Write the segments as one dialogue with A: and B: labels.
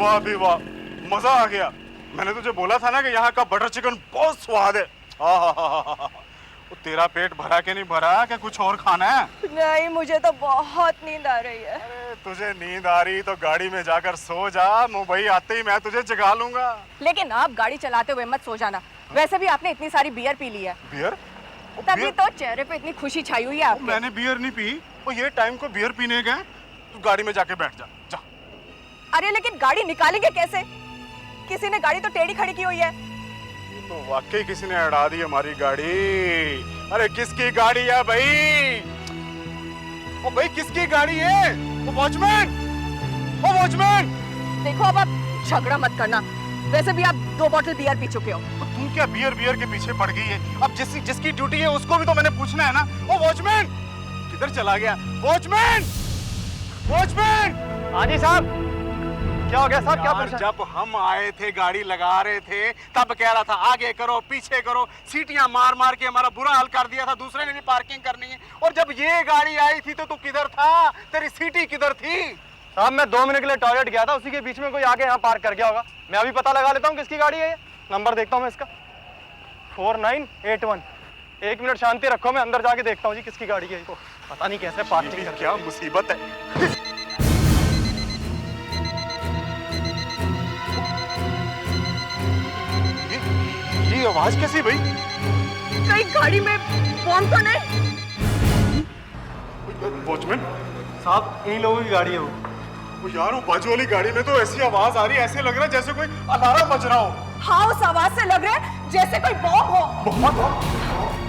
A: वाह भी वाह, मजा आ गया। मैंने तुझे बोला था ना कि यहाँ का बटर चिकन बहुत स्वाद है। हाँ, तेरा पेट भरा के नहीं भरा, क्या कुछ और खाना है?
B: नहीं, मुझे तो बहुत नींद आ रही है।
A: अरे तुझे नींद आ रही तो गाड़ी में जाकर सो जा, मुंबई आते ही मैं तुझे जगा लूंगा।
B: लेकिन आप गाड़ी चलाते हुए मत सो जाना। वैसे भी आपने इतनी सारी बियर पी ली है।
A: बियर?
B: तभी तो चेहरे पे इतनी खुशी छाई हुई है आपके।
A: मैंने बियर नहीं पी। वो ये टाइम को बियर पीने गए? तू गाड़ी में जाके बैठ जा, जा।
B: अरे लेकिन गाड़ी निकालेंगे कैसे? किसी ने गाड़ी तो टेढ़ी खड़ी की हुई है।
A: तो वाकई किसी ने अड़ा दी हमारी गाड़ी। अरे किसकी गाड़ी है भाई? ओ भाई किसकी गाड़ी है? वो वॉचमैन! ओ वॉचमैन!
B: देखो अब आप झगड़ा मत करना। वैसे भी आप 2 बोतल बियर पी चुके हो।
A: तो तुम क्या बियर के पीछे पड़ गई है? अब जिसकी ड्यूटी है उसको भी तो मैंने पूछना है ना। ओ वॉचमैन! किधर चला गया? वॉचमैन! वॉचमैन!
C: हाँ जी साहब, क्या हो गया साहब? क्या पूछा?
A: जब हम आए थे गाड़ी लगा रहे थे तब कह रहा था आगे करो पीछे करो, सीटियां मार मार के हमारा बुरा हाल कर दिया था। दूसरे ने भी पार्किंग करनी है। और जब ये गाड़ी आई थी तो तू किधर था? तेरी सीटी किधर थी?
C: साहब मैं 2 मिनट के लिए टॉयलेट गया था, उसी के बीच में कोई आके यहाँ पार्क कर गया होगा। मैं अभी पता लगा लेता हूँ किसकी गाड़ी है ये। नंबर देखता हूँ मैं इसका, 4981। 1 मिनट शांति रखो, मैं अंदर जाके देखता हूँ जी किसकी गाड़ी है। इसको पता नहीं कैसे पार्किंग कर।
A: क्या मुसीबत है। ये आवाज कैसी भाई?
B: कहीं गाड़ी में बॉम्ब तो नहीं?
A: वॉचमैन
C: साहब इन लोगों की गाड़ी है वो।
A: यार वो बाजू वाली गाड़ी में तो ऐसी आवाज आ रही है, ऐसे लग रहा है जैसे कोई अलार्म बज रहा हो।
B: हाँ, उस आवाज से लग रहा है जैसे कोई बॉम्ब हो।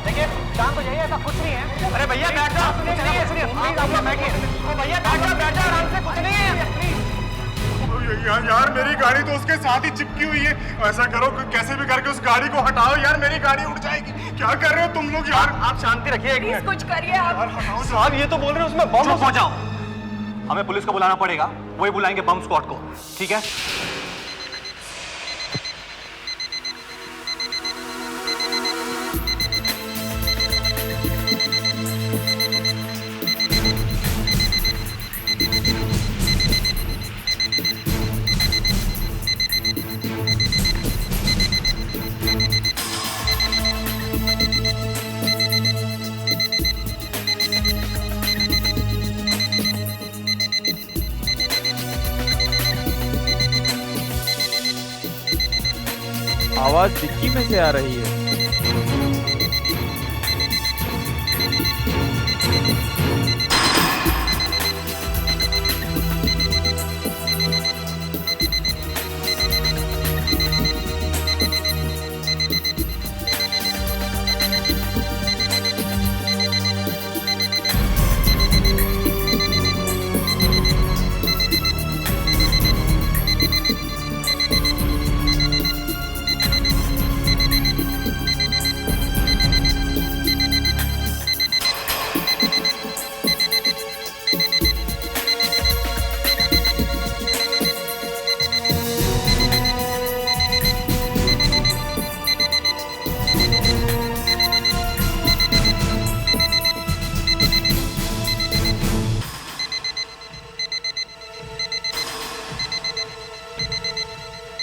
C: देखिए शांत हो जाइए, ऐसा कुछ नहीं है। अरे भैया बैठ जाओ, कुछ नहीं है। प्लीज आप लोग बैठिए। भैया बैठ जाओ आराम से, कुछ नहीं है। प्लीज
A: यार मेरी गाड़ी तो उसके साथ ही चिपकी हुई है। ऐसा करो कैसे भी करके उस गाड़ी को हटाओ यार, मेरी गाड़ी उड़ जाएगी। क्या कर रहे हो तुम लोग यार?
C: आप शांति रखिए एक मिनट।
B: कुछ करिए आप।
C: साहब ये तो बोल रहे हैं उसमें बम
D: हो जाओ। हमें पुलिस को बुलाना पड़ेगा, वही बुलाएंगे बम स्क्वाड को, ठीक है?
E: आवाज डिक्की में से आ रही है।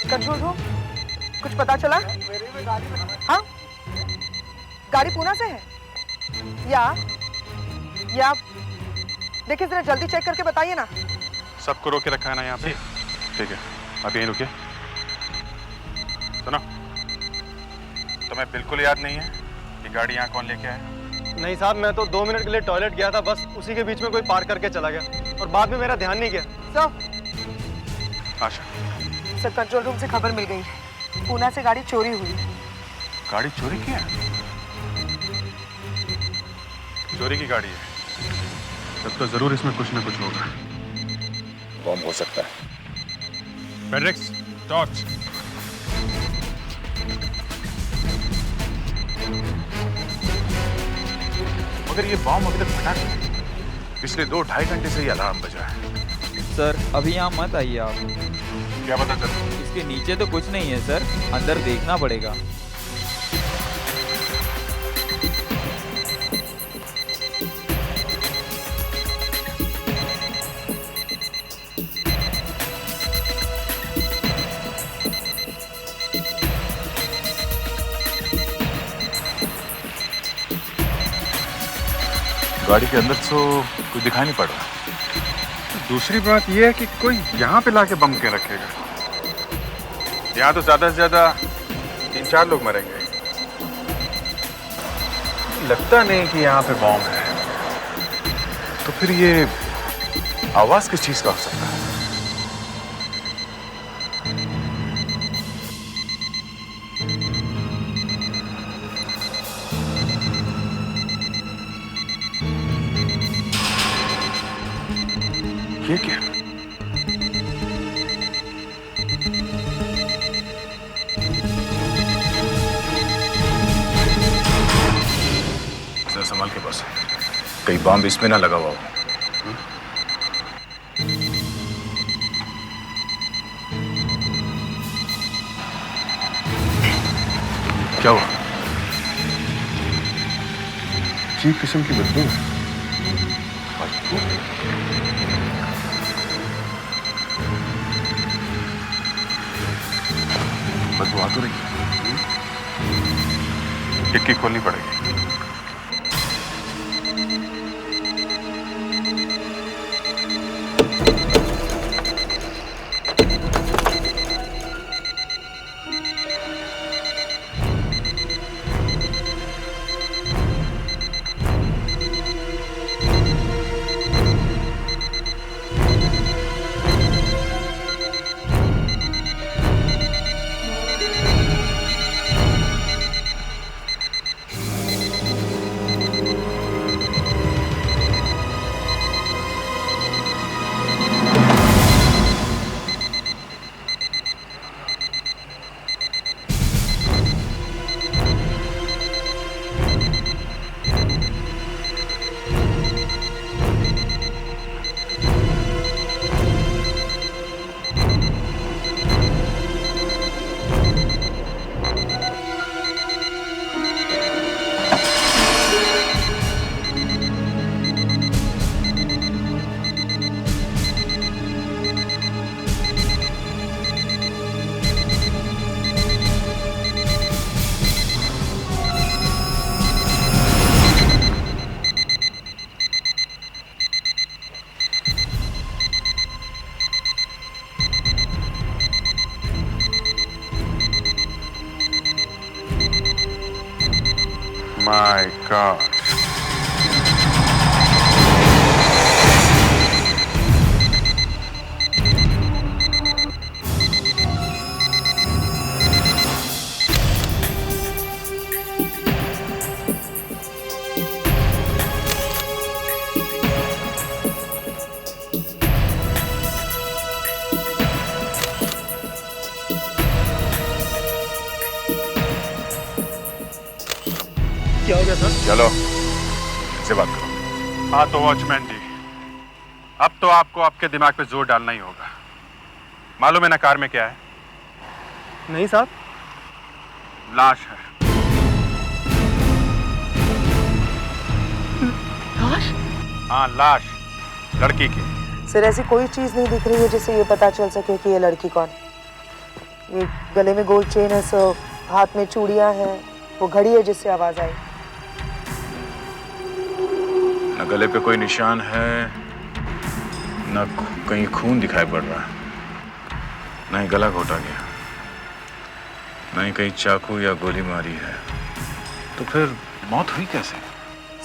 B: कंट्रोल रूम, कुछ पता चला? हाँ, गाड़ी पूना से है या देखिए जरा जल्दी चेक करके बताइए ना।
A: सबको रोके रखा है ना यहाँ पे? ठीक है, आप यहीं रुकिए। सुनो, तुम्हें बिल्कुल याद नहीं है कि गाड़ी यहाँ कौन लेके आया?
C: नहीं साहब, मैं तो 2 मिनट के लिए टॉयलेट गया था, बस उसी के बीच में कोई पार्क करके चला गया और बाद में मेरा ध्यान नहीं गया।
B: सर,
A: आशा,
B: सर कंट्रोल रूम से खबर मिल गई है, पूना से गाड़ी चोरी हुई है।
A: गाड़ी चोरी की है? चोरी की गाड़ी है, तब तो जरूर इसमें कुछ ना कुछ होगा। बॉम्ब हो सकता है। पेड्रिक्स, टॉर्च। मगर ये बॉम्ब अभी तक फटा नहीं। पिछले 2-2.5 घंटे से ये अलार्म बज रहा है।
E: सर अभी यहाँ मत आइए आप।
A: क्या पता चल?
E: इसके नीचे तो कुछ नहीं है सर, अंदर देखना पड़ेगा।
F: गाड़ी के अंदर तो कुछ दिखाई नहीं पड़ रहा।
G: दूसरी बात यह है कि कोई यहाँ पे लाके बम के रखेगा। यहाँ तो ज्यादा से ज्यादा 3-4 लोग मरेंगे। लगता नहीं कि यहाँ पे बॉम्ब है।
F: तो फिर ये आवाज किस चीज का हो सकता है?
G: ये क्या?
F: जरा संभाल के बस, कहीं बॉम्ब इसमें ना लगा हुआ हो। क्या हुआ?
G: अजीब किस्म की बदबू है।
F: बदबू आ तो रही है।
G: डिक्की खोलनी पड़ेगी। My God.
C: क्या हो गया सर?
F: चलो से बात करो।
G: हाँ तो वॉचमैन जी, अब तो आपको आपके दिमाग पे जोर डालना ही होगा। मालूम है ना कार में क्या है?
C: नहीं साहब।
G: लाश है।
B: लाश?
G: हाँ लाश, लड़की की।
B: सर ऐसी कोई चीज नहीं दिख रही है जिससे ये पता चल सके कि ये लड़की कौन। ये गले में गोल्ड चेन है, सो हाथ में चूड़ियां हैं, वो घड़ी है जिससे आवाज आई।
F: न गले पे कोई निशान है, न कहीं खून दिखाई पड़ रहा है, न ही गला घोटा गया, न ही कहीं चाकू या गोली मारी है। तो फिर मौत हुई कैसे?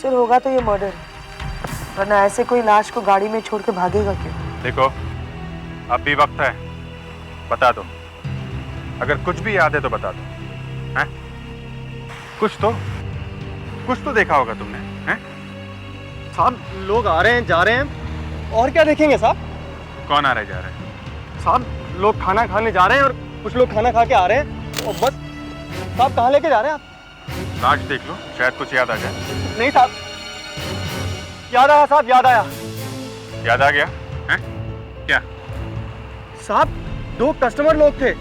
B: सर होगा तो ये मर्डर, वरना ऐसे कोई लाश को गाड़ी में छोड़ के भागेगा क्यों?
G: देखो अब भी वक्त है, बता दो। अगर कुछ भी याद है तो बता दो। हैं? कुछ तो देखा होगा तुमने, हैं?
C: साहब लोग आ रहे हैं जा रहे हैं, और क्या देखेंगे साहब?
G: कौन आ रहे जा रहे हैं?
C: साहब लोग खाना खाने जा रहे हैं और कुछ लोग खाना खा के आ रहे हैं और बस। साहब कहाँ लेके जा रहे हैं आप?
G: लाश देख लो, शायद कुछ याद आ जाए।
C: नहीं साहब, याद आया साहब, याद आया।
G: याद आ गया? हैं? क्या?
C: साहब 2 कस्टमर लोग थे,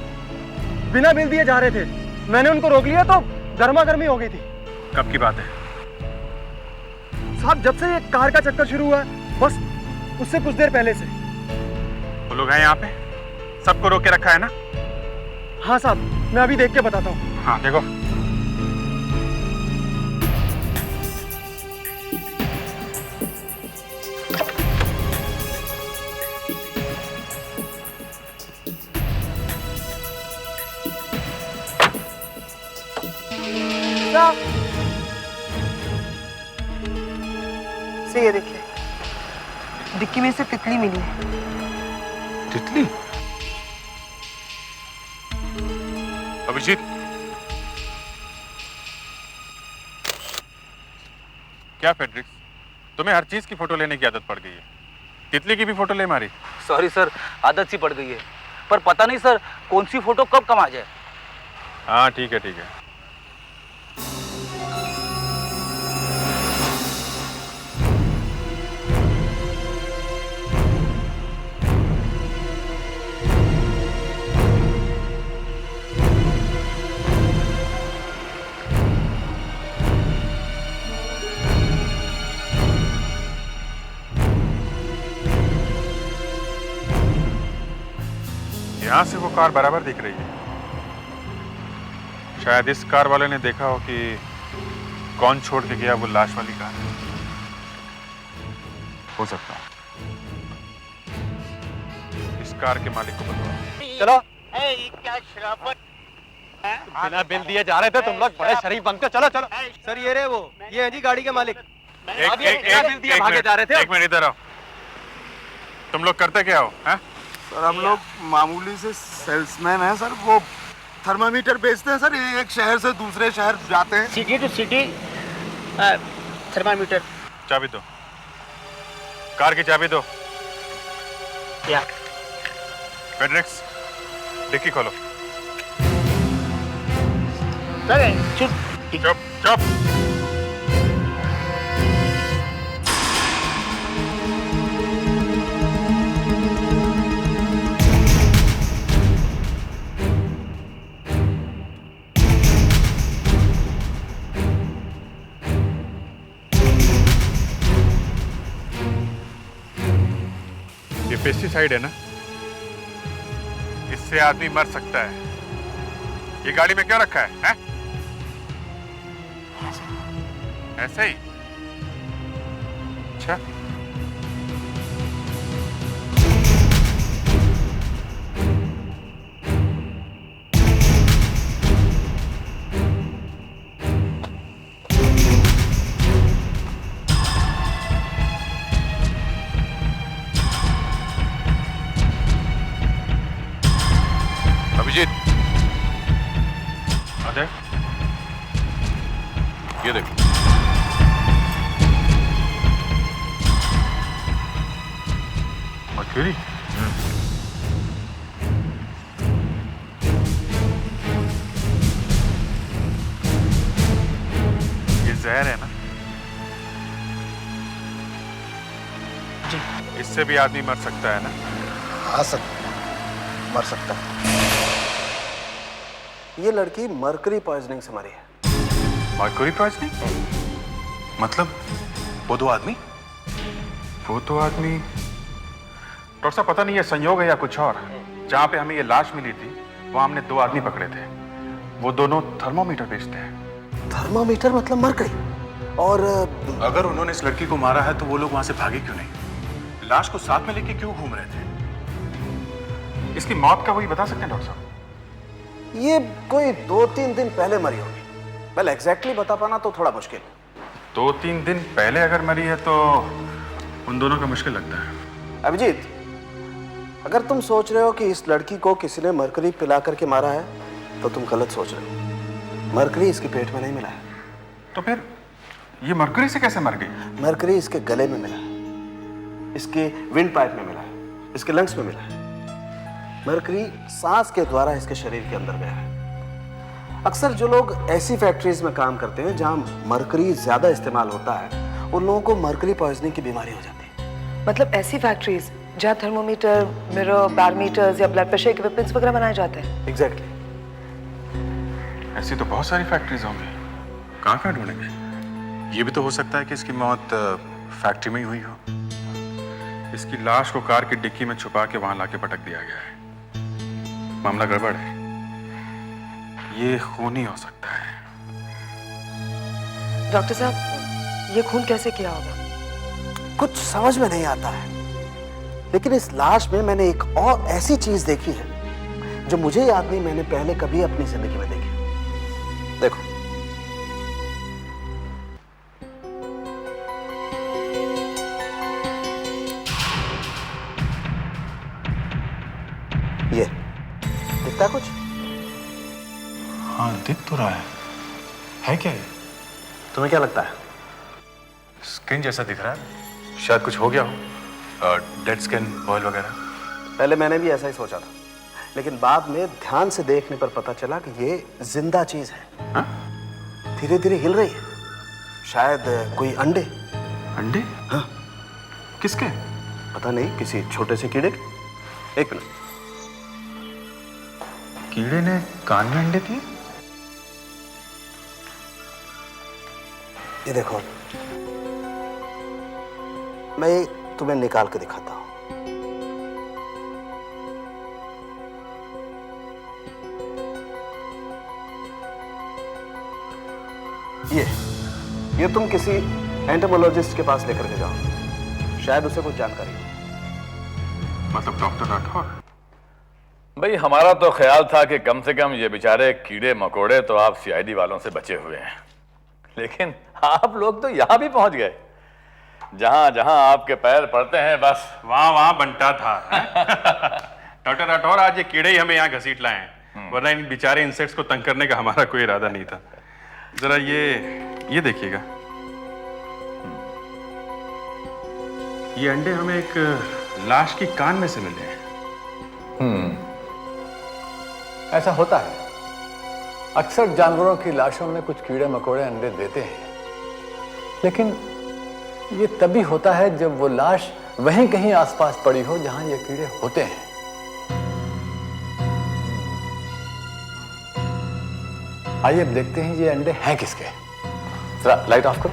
C: बिना बिल दिए जा रहे थे। मैंने उनको रोक लिया तो गर्मा गर्मी हो गई थी।
G: कब की बात है?
C: साहब जब से ये कार का चक्कर शुरू हुआ है, बस उससे कुछ देर पहले से।
G: वो लोग हैं यहाँ पे? सबको रोक के रखा है ना?
C: हाँ साहब, मैं अभी देख के बताता हूँ।
G: हाँ देखो।
B: से ये देखिए, डिक्की में से तितली मिली है।
F: तितली? अभिजीत, क्या फेड्रिक्स, तुम्हें हर चीज की फोटो लेने की आदत पड़ गई है। तितली की भी फोटो ले मारी?
H: सॉरी सर, आदत सी पड़ गई है, पर पता नहीं सर कौन सी फोटो कब कम आ जाए।
F: हाँ ठीक है ठीक है। यहां से वो कार बराबर दिख रही है। शायद इस कार वाले ने देखा हो कि कौन छोड़ के गया वो लाश वाली कार। हो सकता है इस कार के मालिक को बताओ।
C: चलो। बिना बिल दिए जा रहे थे तुम लोग, बड़े शरीफ बनते। चलो चलो। सर ये रहे वो, ये है जी गाड़ी के मालिक।
F: एक मिनट इधर आओ। तुम लोग करते क्या हो? हैं?
A: सर हम लोग मामूली से सेल्समैन हैं सर। वो थर्मामीटर बेचते हैं सर, एक शहर से दूसरे शहर जाते हैं।
H: City to city thermometer.
F: चाबी दो, कार की चाबी दो।
H: या
F: फेड्रिक्स, डिक्की खोलो।
H: चुप
F: चुप चुप। ये पेस्टिसाइड है ना, इससे आदमी मर सकता है। ये गाड़ी में क्यों रखा है? ऐसे ही? अच्छा, अभिजीत, अजय, ये देखो। मर्क्यूरी? ये जहर है ना?
H: जी।
F: इससे भी आदमी मर सकता है ना?
A: हाँ सर, मर सकता है। ये लड़की मरकरी पॉइजनिंग से मरी है।
F: Mercury poisoning? मतलब वो दो आदमी? वो दो आदमी डॉक्टर साहब, पता नहीं ये संयोग है या कुछ और। जहाँ पे हमें ये लाश मिली थी वहाँ हमने दो आदमी पकड़े थे। वो दोनों थर्मोमीटर बेचते हैं।
A: थर्मामीटर मतलब मरकरी? और
F: अगर उन्होंने इस लड़की को मारा है तो वो लोग वहाँ से भागे क्यों नहीं? लाश को साथ में लेके क्यों घूम रहे थे? इसकी मौत का वही बता सकते हैं डॉक्टर साहब?
A: ये कोई 2-3 दिन पहले मरी होगी। वेल एग्जैक्टली बता पाना तो थोड़ा मुश्किल।
F: 2-3 दिन पहले अगर मरी है तो उन दोनों का मुश्किल लगता है।
A: अभिजीत, अगर तुम सोच रहे हो कि इस लड़की को किसी ने मरकरी पिला करके मारा है तो तुम गलत सोच रहे हो। मरकरी इसके पेट में नहीं मिला है।
F: तो फिर ये मरकरी से कैसे मर गई?
A: मरकरी इसके गले में मिला है, इसके विंड पाइप में मिला है, इसके लंग्स में मिला है। मरकरी सांस के द्वारा इसके शरीर के अंदर गया है। अक्सर जो लोग ऐसी फैक्ट्रीज में काम करते हैं जहां मरकरी ज्यादा इस्तेमाल होता है, उन लोगों को मरकरी पॉइजनिंग की बीमारी हो जाती है।
B: मतलब ऐसी फैक्ट्रीज जहाँ थर्मोमीटर, मिरर, बैरोमीटर्स या ब्लड प्रेशर इक्विपमेंट्स वगैरह बनाए जाते हैं।
A: एग्जैक्टली।
F: ऐसी तो बहुत सारी फैक्ट्रीज होंगी, कहाँ कहाँ ढूंढेंगे? ये भी तो हो सकता है कि इसकी मौत फैक्ट्री में ही हुई हो। इसकी लाश को कार की डिक्की में छुपा के वहां लाके पटक दिया गया है। मामला गड़बड़ है, ये खून ही हो सकता है।
B: डॉक्टर साहब, ये खून कैसे किया होगा?
A: कुछ समझ में नहीं आता है, लेकिन इस लाश में मैंने एक और ऐसी चीज देखी है जो मुझे याद नहीं मैंने पहले कभी अपनी जिंदगी में देखी। देखो, ये दिखता है कुछ?
F: हाँ दिख तो रहा है क्या ये?
A: तुम्हें क्या लगता है?
F: स्किन जैसा दिख रहा है, शायद कुछ हो गया हो, डेड स्किन बॉयल वगैरह।
A: पहले मैंने भी ऐसा ही सोचा था, लेकिन बाद में ध्यान से देखने पर पता चला कि ये जिंदा चीज है। धीरे धीरे हिल रही है, शायद कोई अंडे।
F: अंडे?
A: हाँ।
F: किसके?
A: पता नहीं, किसी छोटे से कीड़े के। एक मिनट।
F: कीड़े ने कान में अंडे दिए?
A: ये देखो, मैं ये तुम्हें निकाल के दिखाता हूं। ये तुम किसी एंटोमोलॉजिस्ट के पास लेकर के जाओ, शायद उसे कुछ जानकारी हो।
G: मतलब डॉक्टर राठौर?
I: भाई हमारा तो ख्याल था कि कम से कम ये बेचारे कीड़े मकोड़े तो आप सीआईडी वालों से बचे हुए हैं, लेकिन आप लोग तो यहां भी पहुंच गए। जहां जहां आपके पैर पड़ते हैं बस
G: वहां वहां बंटा था। डॉक्टर राठौर, आज ये कीड़े ही हमें यहाँ घसीट लाए हैं, वरना इन बेचारे इंसेक्ट्स को तंग करने का हमारा कोई इरादा नहीं था। जरा ये देखिएगा, ये अंडे हमें एक लाश की कान में से मिले हैं।
I: ऐसा होता है, अक्सर जानवरों की लाशों में कुछ कीड़े मकोड़े अंडे देते हैं, लेकिन ये तभी होता है जब वो लाश वहीं कहीं आसपास पड़ी हो जहां ये कीड़े होते हैं। आइए अब देखते हैं ये अंडे हैं किसके। जरा लाइट ऑफ करो।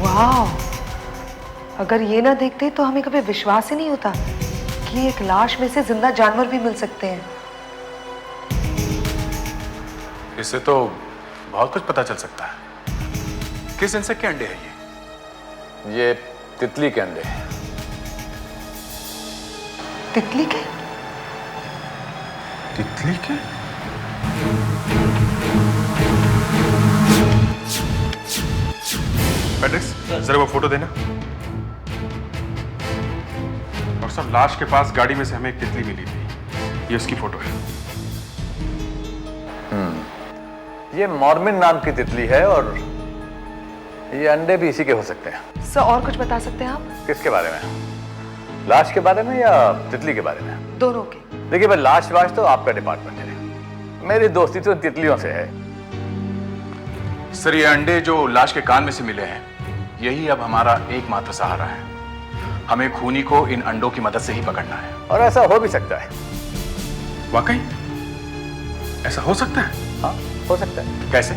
B: वाह, अगर ये ना देखते तो हमें कभी विश्वास ही नहीं होता कि एक लाश में से जिंदा जानवर भी मिल सकते हैं।
F: इससे तो बहुत कुछ पता चल सकता है। किस इंसेक्ट के अंडे हैं
I: ये तितली के अंडे हैं।
B: तितली के?
F: तितली के?
G: पैट्रिक्स, जरा वो फोटो देना। और सब लाश के पास गाड़ी में से हमें एक तितली मिली थी, ये उसकी फोटो है।
I: ये मॉर्मिन नाम की तितली है और ये अंडे भी इसी के हो सकते हैं।
B: सर और कुछ बता सकते हैं आप?
I: किसके बारे में? लाश के बारे में या तितली के बारे में?
B: दोनों के।
I: देखिए भाई, लाश वाश तो आपका डिपार्टमेंट है, मेरी दोस्ती तो तितलियों से है।
F: सर, ये अंडे जो लाश के कान में से मिले हैं, यही अब हमारा एकमात्र सहारा है। हमें खूनी को इन अंडों की मदद से ही पकड़ना है।
I: और ऐसा हो भी सकता है।
G: वाकई ऐसा हो सकता है?
I: हाँ, हो सकता है।
F: कैसे?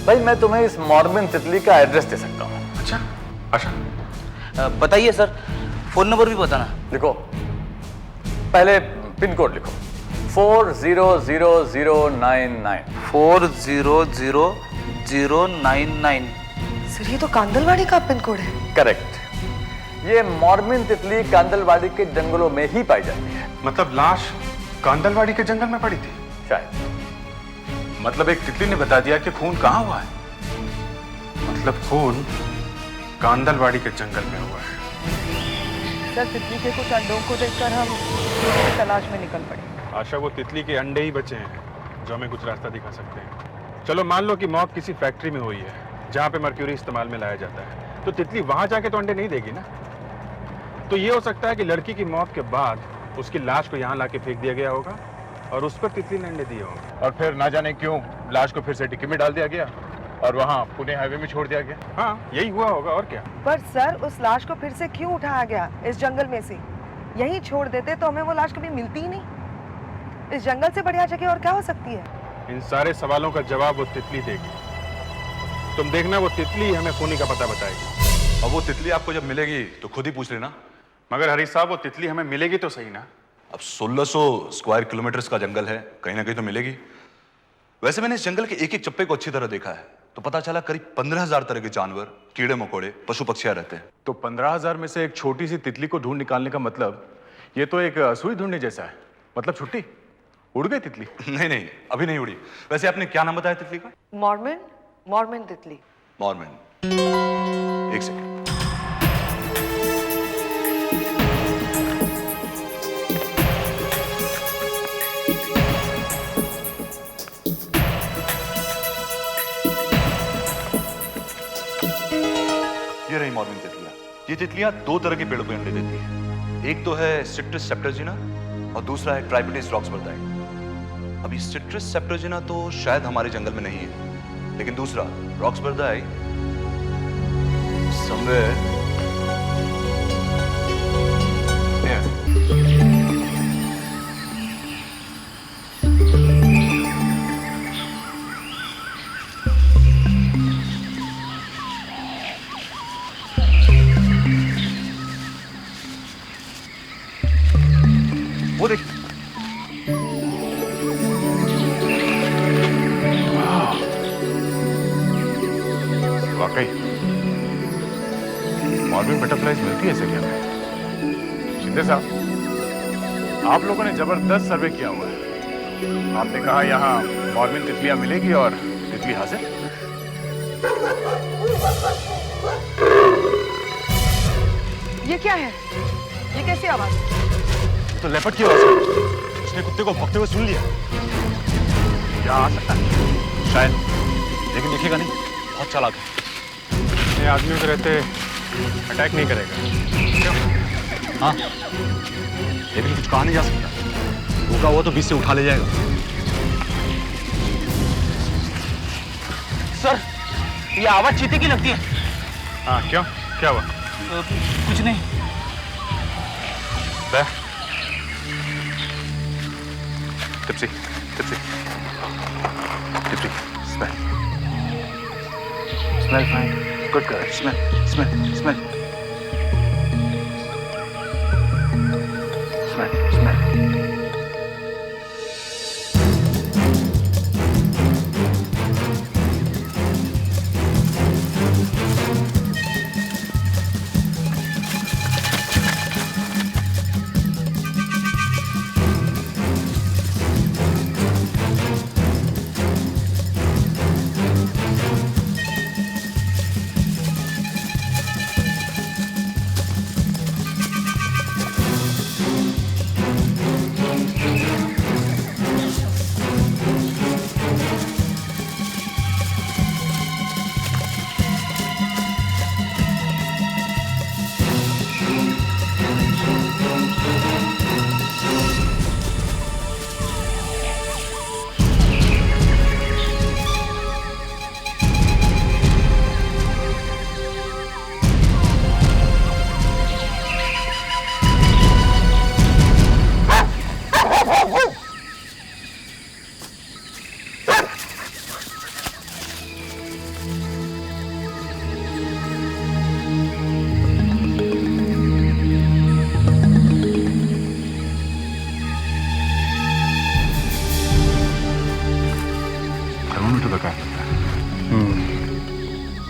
I: भाई मैं तुम्हें इस मॉर्मिन तितली का एड्रेस दे सकता हूँ।
G: अच्छा, अच्छा।
H: बताइए सर, फोन नंबर भी बताना।
I: लिखो, पहले पिन कोड लिखो, 400099।
H: 400099।
B: सर ये तो कांदलवाड़ी का पिन कोड है।
I: करेक्ट। ये मॉर्मिन तितली कांदलवाड़ी के जंगलों में ही पाई जाती है।
G: मतलब लाश कांदलवाड़ी के जंगल में पड़ी थी?
I: शायद।
F: मतलब एक तितली ने बता दिया कि खून कहाँ हुआ है।
G: मतलब खून कांदलवाड़ी के जंगल में हुआ है।
B: सर तितली के कुछ अंडों को देखकर हम तलाश में निकल पड़े।
G: आशा, वो तितली के अंडे ही बचे हैं जो हमें कुछ रास्ता दिखा सकते हैं। चलो मान लो कि मौत किसी फैक्ट्री में हुई है जहाँ पे मर्क्यूरी इस्तेमाल में लाया जाता है, तो तितली वहां जाके तो अंडे नहीं देगी ना। तो ये हो सकता है कि लड़की की मौत के बाद उसकी लाश को यहाँ लाके फेंक दिया गया होगा और उस पर तितली ने अंडे दिए होंगे।
F: और फिर ना जाने क्यों लाश को फिर से डिक्की में डाल दिया गया और वहाँ पुणे हाईवे में छोड़ दिया गया।
G: हाँ, यही हुआ होगा और क्या।
B: पर सर उस लाश को फिर से क्यों उठाया गया इस जंगल में से? यहीं छोड़ देते तो हमें वो लाश कभी मिलती ही नहीं। इस जंगल से बढ़िया जगह और क्या हो सकती है?
G: इन सारे सवालों का जवाब वो तितली देगी। तुम देखना, वो तितली हमें खूनी का पता बताएगी।
D: और वो तितली आपको जब मिलेगी तो खुद ही पूछ लेना
G: मगर हरीश साहब वो तितली हमें मिलेगी तो सही ना।
D: अब 1600 स्क्वायर किलोमीटर का जंगल है, कहीं ना कहीं तो मिलेगी। वैसे मैंने इस जंगल के एक एक चप्पे को अच्छी तरह देखा है, तो पता चला करीब 15,000 तरह के जानवर, कीड़े मकोड़े, पशु पक्षियां रहते हैं।
G: तो 15,000 में से एक छोटी सी तितली को ढूंढ निकालने का मतलब, ये तो एक सुई ढूंढने जैसा है। मतलब छुट्टी, उड़ गई तितली?
D: नहीं नहीं, अभी नहीं उड़ी। वैसे आपने क्या नाम बताया तितली का?
B: मॉर्मन, मॉर्मन तितली।
D: मॉर्मन। एक सेकेंड। ये रही मॉर्मन तितलियां। ये तितलियां दो तरह के पेड़ों पर अंडे देती हैं। एक तो है सिट्रस सेप्टर्जिना और दूसरा है ट्राइपेटिस रॉक्सबर्दाई। अभी सिट्रस सेप्टर्जिना तो शायद हमारे जंगल में नहीं है, लेकिन दूसरा रॉक्सबर्दाई समवेयर वो देख।
G: वाकई मॉर्मन बटरफ्लाइज मिलती है ऐसे क्या में? शिंदे साहब, आप लोगों ने जबरदस्त सर्वे किया हुआ है। आपने कहा यहाँ मॉर्मन तितलियां मिलेगी और तितली हाजिर।
B: ये क्या है? ये कैसी आवाज?
D: तो लेपर्ड की आवाज है। उसने कुत्ते को भौंकते हुए सुन लिया।
G: क्या आ सकता है?
D: शायद, लेकिन दिखेगा नहीं। बहुत चालाक है।
G: ये आदमियों के रहते अटैक नहीं करेगा। क्यों?
D: हाँ, लेकिन कुछ कहा नहीं जा सकता। होगा वो तो बीच से उठा ले जाएगा।
H: सर, ये आवाज चीते की लगती है।
G: हाँ, क्यों? क्या हुआ?
H: कुछ नहीं।
G: Tipsy, tipsy, tipsy. Smell. Smell fine. Good girl. Smell, smell, smell. Smell, smell.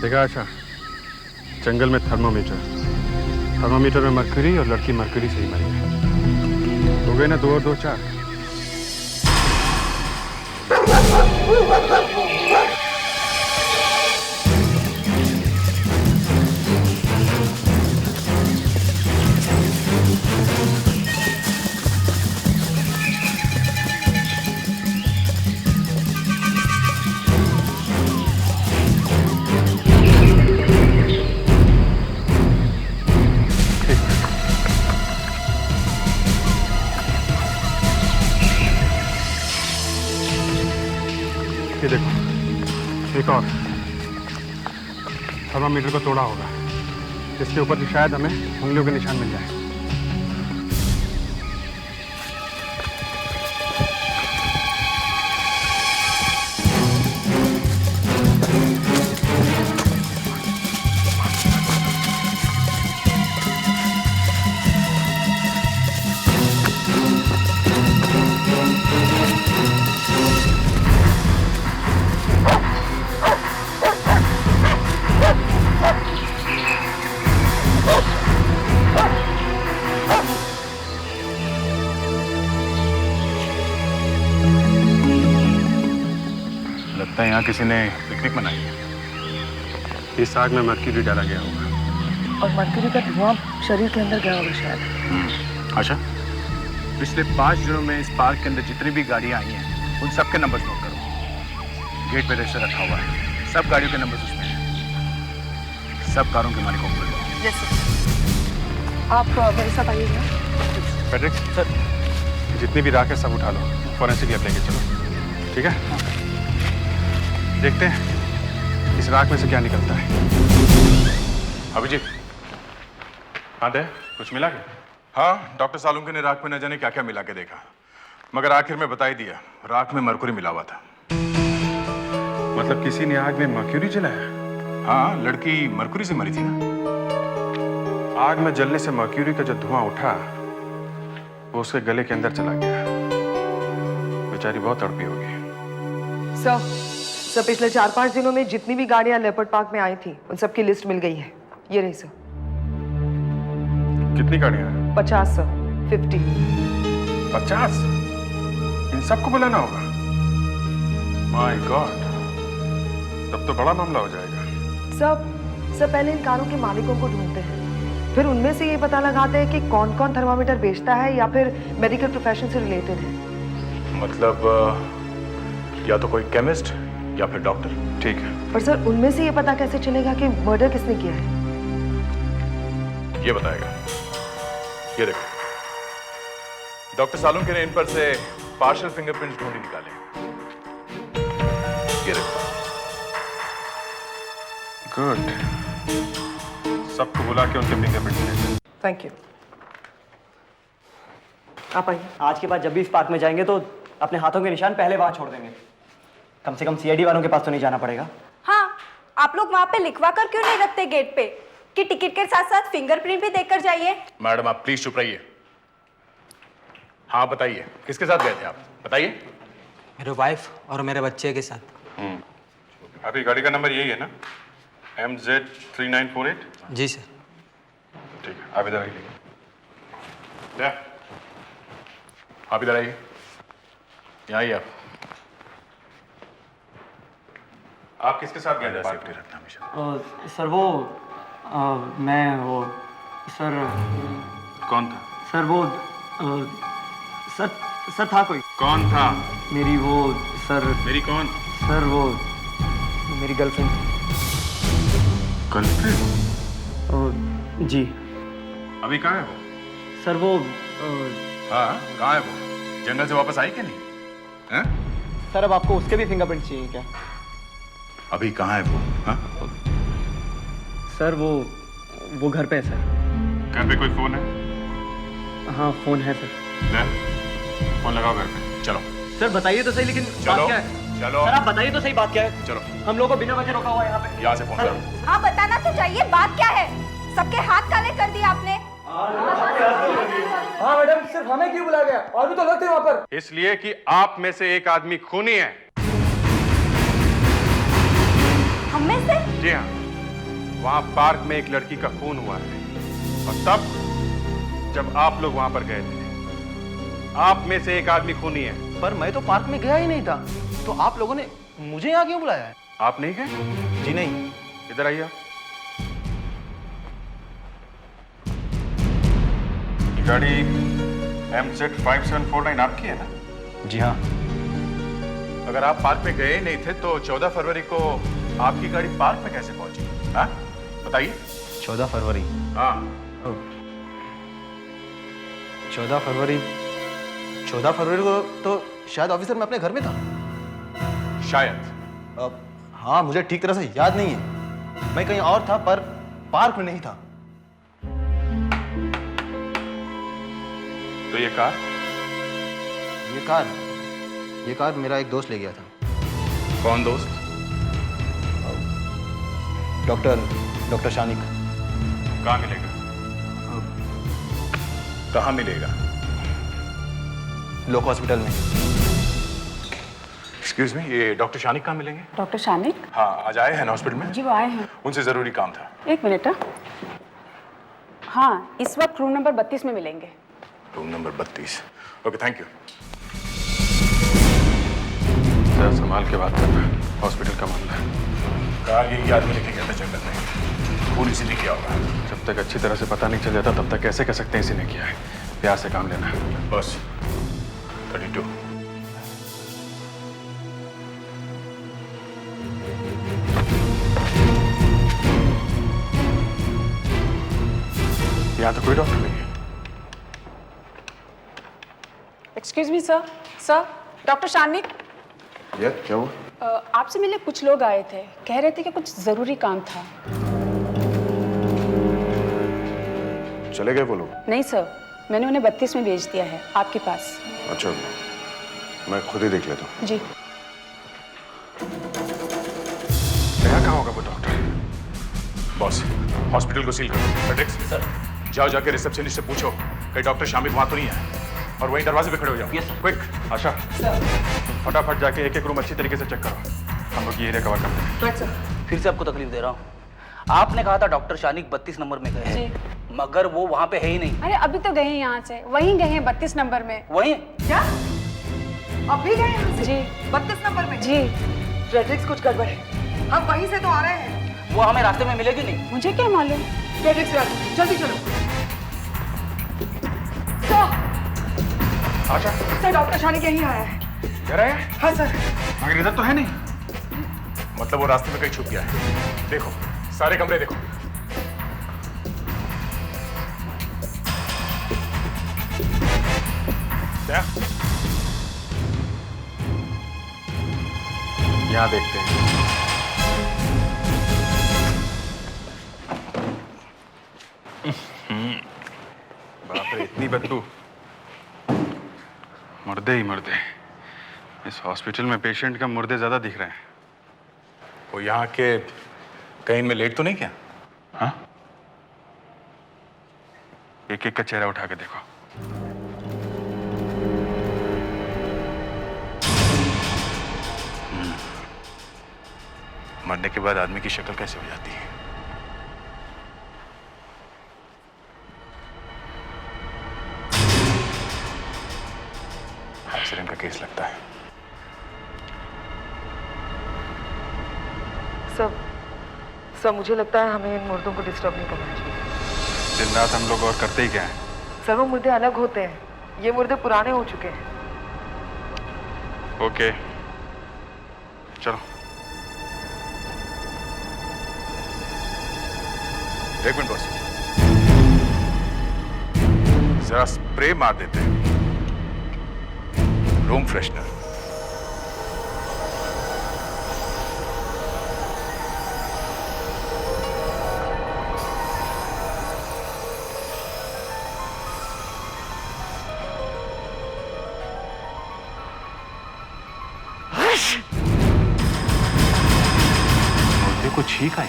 G: देखा? अच्छा, जंगल में थर्मामीटर में मरकरी और लड़की मरकरी से ही मरी है। हो गए ना 2 और 2 4। ये देखो, एक और थर्मामीटर को तोड़ा होगा। इसके ऊपर भी शायद हमें उंगलियों के निशान मिल जाए।
F: लगता है यहाँ किसी ने पिकनिक मनाई है।
G: इस आग में मर्क्यूरी डाला गया होगा।
B: और मर्क्यूरी का धुआं शरीर के अंदर गया होगा शायद।
F: अच्छा,
I: पिछले 5 दिनों में इस पार्क के अंदर जितनी भी गाड़ियां आई हैं उन सबके नंबर नोट करो। गेट पे रजिस्टर रखा हुआ है, सब गाड़ियों के नंबर उसमें हैं। सब कारों के मालिकों को लो।
B: यस आप मेरे साथ आइएगा।
G: पैट्रिक सर, जितनी भी राख है सब उठा लो, फॉरेंसिक लैब लेके चलो, ठीक है? देखते हैं इस राख में से क्या निकलता है।
F: अभिजीत,
G: हाँ दे, कुछ मिला क्या?
F: हाँ, डॉक्टर सालुंके ने राख में न जाने क्या क्या मिला के देखा, मगर आखिर में बता ही दिया, राख में मरकुरी मिला हुआ था।
G: मतलब किसी ने आग में मर्क्यूरी जलाया?
F: हाँ, लड़की मरकुरी से मरी थी ना।
G: आग में जलने से मर्क्यूरी का जो धुआं उठा वो उसके गले के अंदर चला गया। बेचारी बहुत तड़पी होगी।
B: सर पिछले 4-5 दिनों में जितनी भी गाड़ियां लेपर्ड पार्क में आई थी उन सबकी लिस्ट मिल गई है। ये रही सर।
G: कितनी गाड़ियां हैं?
B: 50 सर, 50।
G: 50? इन सबको बुलाना होगा? माय गॉड, तब तो बड़ा मामला हो जाएगा।
B: सर पहले इन कारों के मालिकों को ढूंढते हैं, फिर उनमें से ये पता लगाते हैं कि कौन कौन थर्मामीटर बेचता है या फिर मेडिकल प्रोफेशन से रिलेटेड है।
F: मतलब या तो कोई केमिस्ट या फिर डॉक्टर।
G: ठीक है,
B: पर सर उनमें से ये पता कैसे चलेगा कि मर्डर किसने किया है?
F: ये बताएगा। ये देखो, डॉक्टर सालुंके ने इन पर से पार्शियल फिंगरप्रिंट्स ढूंढ ही निकाले। ये देखो।
G: गुड, सबको बुला के उनके फिंगरप्रिंट्स लेते हैं।
B: Thank you. आप आइए।
J: आज के बाद जब भी इस पार्क में जाएंगे तो अपने हाथों के निशान पहले वहां छोड़ देंगे। कम से कम सीआईडी वालों के पास तो नहीं जाना पड़ेगा।
K: हाँ, आप लोग वहाँ पे लिखवा कर क्यों नहीं रखते गेट पे कि टिकट के साथ साथ फिंगरप्रिंट भी देकर जाइए?
F: मैडम, आप प्लीज चुप रहिए। हाँ बताइए, किसके साथ गए थे आप? बताइए।
J: मेरे वाइफ और मेरे बच्चे के साथ।
G: आपकी गाड़ी का नंबर यही है ना? MZ3948?
J: जी सर।
G: ठीक है, आप इधर आइए।
F: आप इधर आइए, यहाँ आइए।
G: आप किसके साथ गए थे?
F: सेफ्टी रखना हमेशा।
J: सर वो मैं वो सर
G: कौन था?
J: सर वो सर था कोई।
G: कौन था?
J: मेरी वो सर
G: मेरी कौन?
J: सर वो मेरी गर्लफ्रेंड।
G: गर्लफ्रेंड?
J: जी।
G: अभी कहाँ है वो?
J: सर वो
F: हाँ, कहाँ है वो? जंगल से वापस आई कि नहीं? हैं?
J: सर अब आपको उसके भी फिंगरप्रिंट चाहिए क्या?
F: अभी कहाँ है वो? हाँ?
J: सर वो घर पे है सर।
G: घर पे कोई फोन है?
J: हाँ फोन है सर।
G: ले, फोन लगाओ घर पे। चलो
J: सर बताइए तो सही, लेकिन
F: चलो,
J: बात क्या है?
F: चलो।
J: सर आप बताइए तो सही, बात क्या है?
F: चलो,
J: हम लोगों को बिना वजह रोका हुआ है यहाँ पे।
F: यहाँ से फोन करो।
K: हाँ बताना तो चाहिए, बात क्या है? सबके हाथ काले कर दिए आपने।
J: हाँ मैडम, सिर्फ हमें क्यों बुलाया गया? और भी तो लोग थे वहाँ पर।
G: इसलिए कि आप में से एक आदमी खूनी है।
K: हम में से?
G: जी हाँ, वहाँ पार्क में एक लड़की का खून हुआ है और तब जब आप लोग वहाँ पर गए थे, आप में से एक आदमी खूनी है।
C: पर मैं तो पार्क में गया ही नहीं था, तो आप लोगों ने मुझे यहाँ क्यों बुलाया है?
G: आप नहीं गए?
C: जी नहीं।
G: इधर आइए। ये गाड़ी MZ5749 आपकी है ना?
C: जी हाँ।
F: अगर आप पार्क में गए नहीं थे तो 14 फरवरी को आपकी गाड़ी पार्क में कैसे पहुंची? हाँ, बताइए।
C: 14 फरवरी?
F: हाँ।
C: 14 फरवरी को तो शायद ऑफिसर मैं अपने घर में था।
F: शायद।
C: हाँ, मुझे ठीक तरह से याद नहीं है। मैं कहीं और था पर पार्क में नहीं था।
G: तो ये कार?
C: ये कार मेरा एक दोस्त ले गया था।
F: कौन दोस्त?
C: डॉक्टर शानिक।
G: कहाँ मिलेगा?
F: कहाँ मिलेगा?
C: लोक हॉस्पिटल में।
F: एक्सक्यूज मी, ये डॉक्टर शानिक कहाँ मिलेंगे?
K: डॉक्टर शानिक?
F: हाँ, आज आए हैं ना हॉस्पिटल में?
K: जी वो आए हैं।
F: उनसे जरूरी काम था।
K: एक मिनट। हाँ, इस वक्त रूम नंबर 32 में मिलेंगे।
F: Room number 32। Okay, thank you.
G: Sir संभाल के बात करना। हॉस्पिटल का मामला है।
F: कार यही आदमी लेके गया था जंगल में, खून इसी ने किया होगा।
G: जब तक अच्छी तरह से पता नहीं चल जाता तब तक कैसे कह सकते हैं इसी ने किया है। प्यार से काम लेना है।
F: बस 32।
G: यहाँ तो कोई डॉक्टर नहीं है।
L: Excuse me sir. Sir, doctor Shanik,
F: ये क्या हुआ?
L: आपसे मिलने कुछ लोग आए थे, कह रहे थे कि कुछ जरूरी काम था।
F: चले गए वो लोग?
L: नहीं सर, मैंने उन्हें 32 में भेज दिया है आपके पास।
F: अच्छा, मैं खुद ही देख लेता हूँ।
L: जी।
G: गया कहाँ होगा वो डॉक्टर?
F: बॉस, हॉस्पिटल को सील करो। फेडेक्स सर, जाओ जाके रिसेप्शनिस्ट से पूछो कहीं डॉक्टर शामिक वहां तो नहीं है, और वहीं दरवाजे पे खड़े हो जाओ।
H: Yes
G: quick. आशा, फटाफट जाके एक एक रूम अच्छी तरीके से चेक करो। हम लोग ये एरिया कवर करते हैं।
H: फिर से आपको तकलीफ दे रहा हूँ। आपने कहा था डॉक्टर शानिक 32 नंबर में गए हैं, मगर वो वहाँ पे है ही नहीं।
L: अरे अभी तो गए हैं यहाँ से, वहीं गए हैं 32 नंबर में।
H: वहीं?
B: क्या अभी गए यहाँ से?
L: जी।
B: 32 नंबर में?
L: जी।
B: फ्रेडरिक्स, कुछ गड़बड़ है। हम वहीं से तो आ रहे हैं।
H: वो हमें रास्ते में मिलेगी नहीं।
L: मुझे क्या मालूम।
B: फ्रेडरिक्स, जल्दी चलो। सर,
G: आशा,
B: सर डॉक्टर शानिक यहीं आया है।
G: कह रहे हैं?
B: हाँ सर।
G: मगर इधर तो है नहीं।
F: मतलब वो रास्ते में कहीं छुप गया है। देखो, सारे कमरे देखो। क्या?
G: यहाँ देखते हैं। बाप रे, इतनी बदबू। मुर्दे ही मुर्दे। इस हॉस्पिटल में पेशेंट का मुर्दे ज्यादा दिख रहे हैं।
F: वो यहाँ के कहीं में लेट तो नहीं क्या?
G: हाँ? एक एक का चेहरा उठा के देखो।
F: मरने के बाद आदमी की शक्ल कैसे हो जाती है? एक्सीडेंट का केस लगता है।
B: सर मुझे लगता है हमें इन मुर्दों को डिस्टर्ब नहीं करना चाहिए।
G: दिन रात हम लोग और करते ही क्या है?
B: सर वो मुर्दे अलग होते हैं, ये मुर्दे पुराने हो चुके हैं।
G: ओके, चलो।
F: एक मिनट बॉस, जरा स्प्रे मार देते हैं, रूम फ्रेशनर। मुर्दे को छींक आई।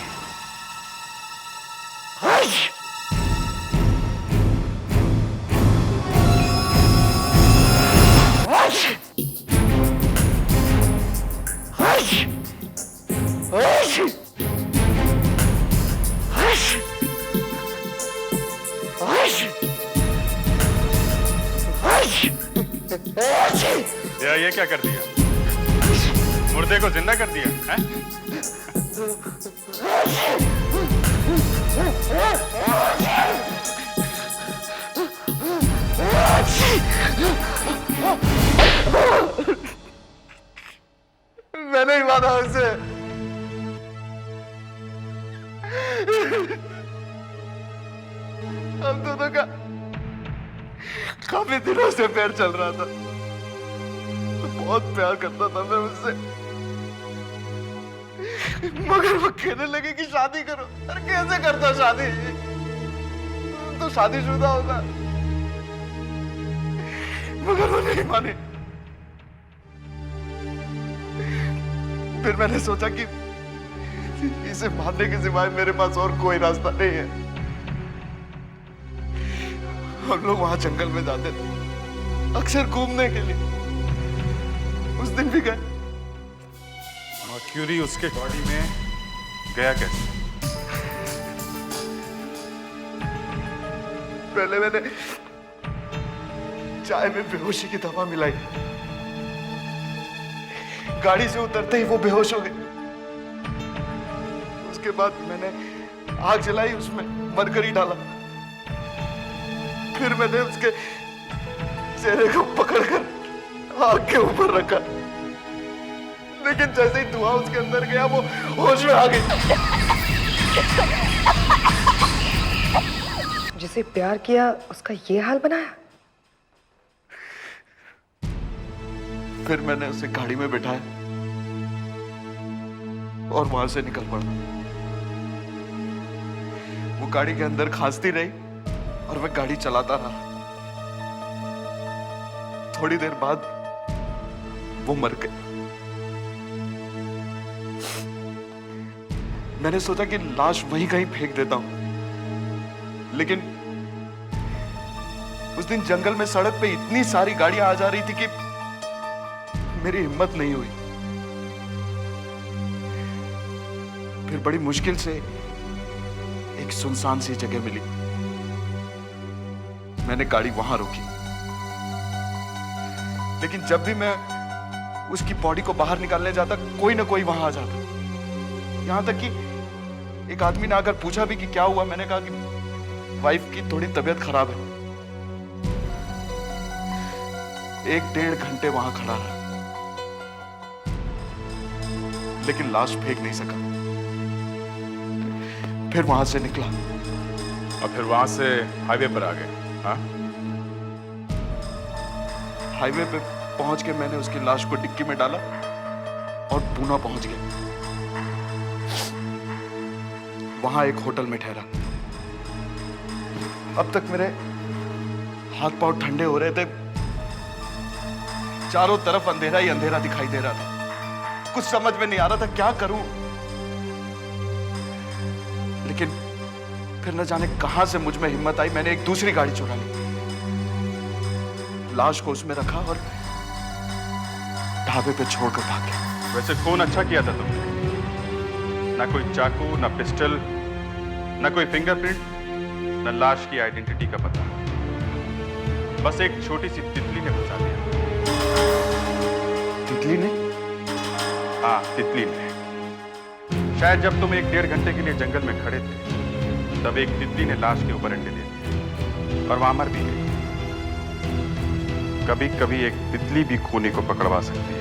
G: ये क्या कर दिया? मुर्दे को जिंदा कर दिया है?
A: मैंने ही मारा उसे। हम दोनों का काफी दिनों से प्यार चल रहा था। बहुत प्यार करता था मैं उससे, मगर वो कहने लगे कि शादी करो। अरे कैसे करता शादी? तो शादीशुदा होगा। मगर वो नहीं माने। फिर मैंने सोचा कि इसे मारने के सिवाय मेरे पास और कोई रास्ता नहीं है। हम लोग वहां जंगल में जाते थे अक्सर घूमने के लिए। उस दिन भी गए।
G: मर्क्यूरी उसके बॉडी में गया कैसे?
A: पहले मैंने चाय में बेहोशी की दवा मिलाई। गाड़ी से उतरते ही वो बेहोश हो गए। उसके बाद मैंने आग जलाई, उसमें मरकरी डाला। फिर मैंने उसके चेहरे को पकड़कर आग के ऊपर रखा, लेकिन जैसे ही धुआं उसके अंदर गया वो होश में आ गई।
B: जिसे प्यार किया उसका ये हाल बनाया।
A: फिर मैंने उसे गाड़ी में बिठाया और वहां से निकल पड़ा। वो गाड़ी के अंदर खांसती रही और मैं गाड़ी चलाता रहा। थोड़ी देर बाद वो मर गई। मैंने सोचा कि लाश वहीं कहीं फेंक देता हूं, लेकिन उस दिन जंगल में सड़क पे इतनी सारी गाड़ियां आ जा रही थी कि मेरी हिम्मत नहीं हुई। फिर बड़ी मुश्किल से एक सुनसान सी जगह मिली। मैंने गाड़ी वहां रोकी, लेकिन जब भी मैं उसकी बॉडी को बाहर निकालने जाता, कोई ना कोई वहां आ जाता। यहां तक कि एक आदमी ने आकर पूछा भी कि क्या हुआ। मैंने कहा कि वाइफ की थोड़ी तबीयत खराब है। 1-1.5 घंटे वहां खड़ा रहा, लेकिन लाश फेंक नहीं सका। फिर वहां से निकला
G: और फिर वहां से हाईवे पर आ गए। हाँ,
A: हाईवे पे पहुंच के मैंने उसकी लाश को डिक्की में डाला और पूना पहुंच गया। वहां एक होटल में ठहरा। अब तक मेरे हाथ पांव ठंडे हो रहे थे। चारों तरफ अंधेरा ही अंधेरा दिखाई दे रहा था। कुछ समझ में नहीं आ रहा था क्या करूं। लेकिन फिर न जाने कहां से मुझ में हिम्मत आई, मैंने एक दूसरी गाड़ी चुरा ली। लाश को उसमें रखा और ढाबे पे छोड़कर भाग गया।
G: वैसे खून अच्छा किया था तुमने। ना कोई चाकू, ना पिस्टल, ना कोई फिंगरप्रिंट, ना लाश की आइडेंटिटी का पता। बस एक छोटी सी तितली ने फंसा दिया।
A: तितली ने?
G: हाँ, तितली ने। शायद जब तुम 1-1.5 घंटे के लिए जंगल में खड़े थे, तब एक तितली ने लाश के ऊपर अंडे दे दिए और वहां मर भी गई। कभी कभी एक तितली भी खूनी को पकड़वा सकती है।